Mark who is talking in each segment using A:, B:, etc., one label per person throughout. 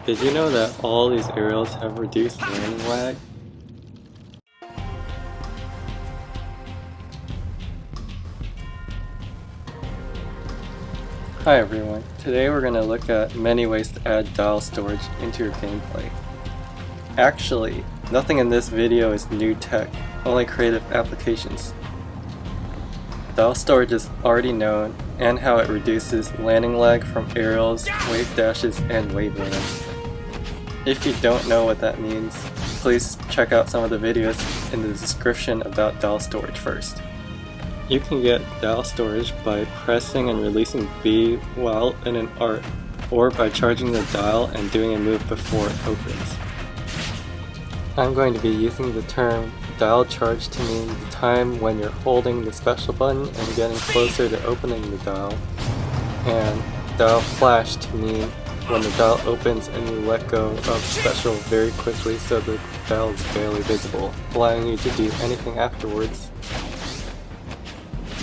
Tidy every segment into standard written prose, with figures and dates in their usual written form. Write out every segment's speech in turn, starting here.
A: Did you know that all these aerials have reduced landing lag? Hi everyone, today we're going to look at many ways to add dial storage into your gameplay. Actually, nothing in this video is new tech, only creative applications. Dial storage is already known, and how it reduces landing lag from aerials, wave dashes, and wave limits. If you don't know what that means, please check out some of the videos in the description about dial storage first. You can get dial storage by pressing and releasing B while in an art, or by charging the dial and doing a move before it opens. I'm going to be using the term dial charge to mean the time when you're holding the special button and getting closer to opening the dial, and dial flash to mean when the dial opens and you let go of special very quickly so the dial is barely visible, allowing you to do anything afterwards.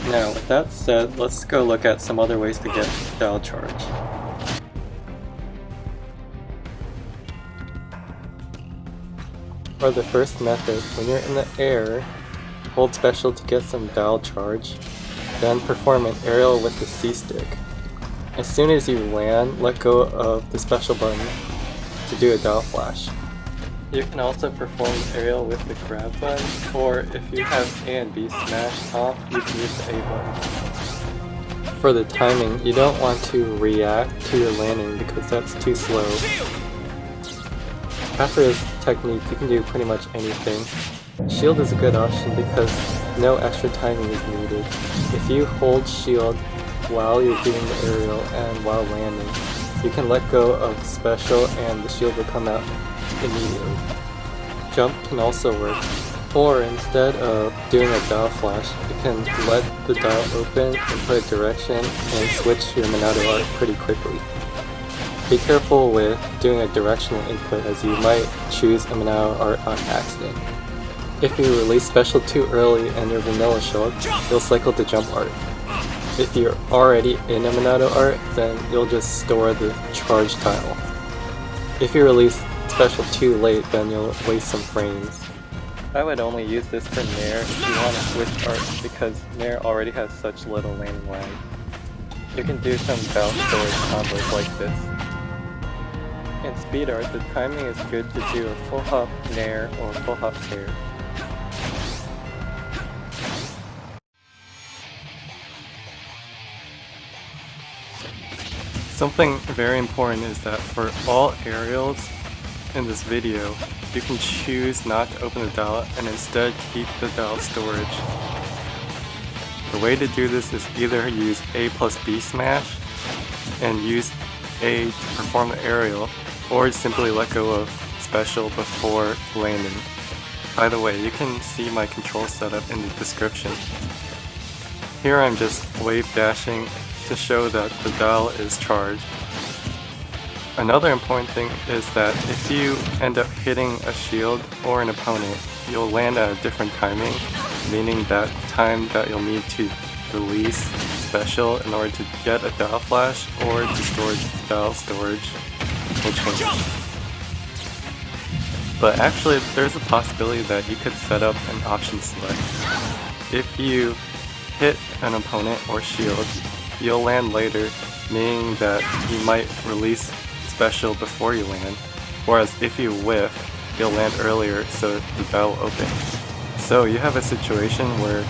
A: Now, with that said, let's go look at some other ways to get dial charge. For the first method, when you're in the air, hold special to get some dial charge, then perform an aerial with the C stick. As soon as you land, let go of the special button to do a dial flash. You can also perform an aerial with the grab button, or if you have A+B Smash off, you can use the A button. For the timing, you don't want to react to your landing because that's too slow. After this technique, you can do pretty much anything. Shield is a good option because no extra timing is needed. If you hold shield while you're doing the aerial and while landing, you can let go of special and the shield will come out immediately. Jump can also work, or instead of doing a dial flash, you can let the dial open and put a direction and switch your Monado Art pretty quickly. Be careful with doing a directional input as you might choose a Monado Art on accident. If you release special too early and your vanilla Shulk, you'll cycle to jump art. If you're already in a Monado Art, then you'll just store the charge tile. If you release special too late, then you'll waste some frames. I would only use this for Nair if you want to switch art because Nair already has such little landing lag. You can do some dial storage combos like this. In speed art, the timing is good to do a full hop Nair or full hop Dair. Something very important is that for all aerials in this video, you can choose not to open the dial and instead keep the dial storage. The way to do this is either use A+B Smash and use A to perform the aerial, or simply let go of special before landing. By the way, you can see my control setup in the description. Here I'm just wave dashing to show that the dial is charged. Another important thing is that if you end up hitting a shield or an opponent, you'll land at a different timing, meaning that the time that you'll need to release special in order to get a dial flash or to store dial storage will change. But actually, there's a possibility that you could set up an option select. If you hit an opponent or shield, you'll land later, meaning that you might release special before you land, whereas if you whiff, you'll land earlier so the dial will open. So you have a situation where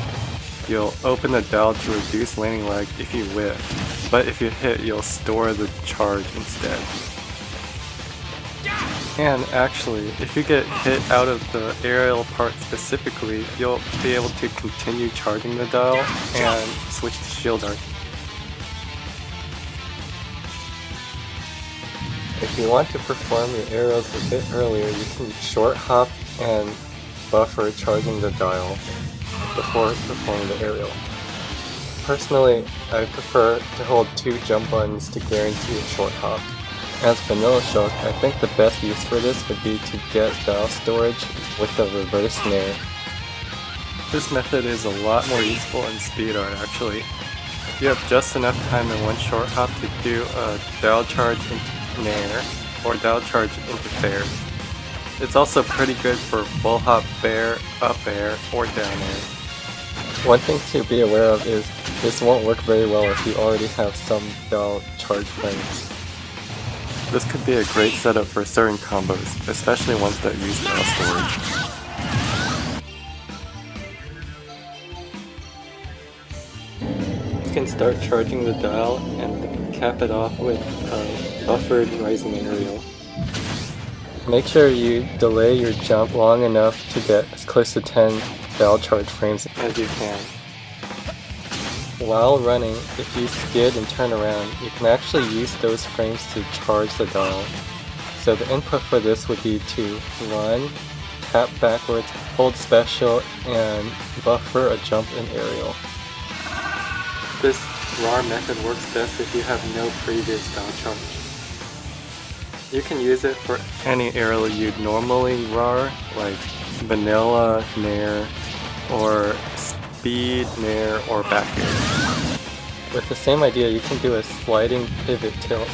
A: you'll open the dial to reduce landing lag if you whiff, but if you hit, you'll store the charge instead. And actually, if you get hit out of the aerial part specifically, you'll be able to continue charging the dial and switch to shield art. If you want to perform your aerials a bit earlier, you can short hop and buffer charging the dial before performing the aerial. Personally, I prefer to hold 2 jump buttons to guarantee a short hop. As vanilla Shulk, I think the best use for this would be to get dial storage with a reverse Nair. This method is a lot more useful in speed art actually. You have just enough time in one short hop to do a dial charge into Nair, or down charge into fair. It's also pretty good for full hop Bair, up air, or down air. One thing to be aware of is this won't work very well if you already have some down charge frames. This could be a great setup for certain combos, especially ones that use down storage. You can start charging the dial and cap it off with a buffered rising aerial. Make sure you delay your jump long enough to get as close to 10 dial charge frames as you can. While running, if you skid and turn around, you can actually use those frames to charge the dial. So the input for this would be to run, tap backwards, hold special, and buffer a jump and aerial. This RAR method works best if you have no previous dial charge. You can use it for any aerial you'd normally RAR, like vanilla, Nair, or speed, Nair, or back air. With the same idea, you can do a sliding pivot tilt.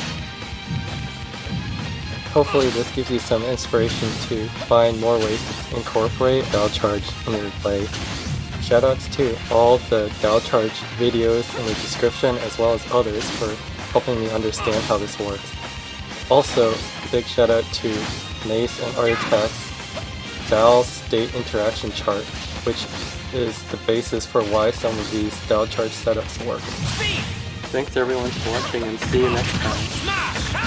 A: Hopefully this gives you some inspiration to find more ways to incorporate dial charge in your play. Shoutouts to all the dial charge videos in the description as well as others for helping me understand how this works. Also, big shout out to Nace and Architect's dial state interaction chart, which is the basis for why some of these dial charge setups work. Thanks everyone for watching and see you next time.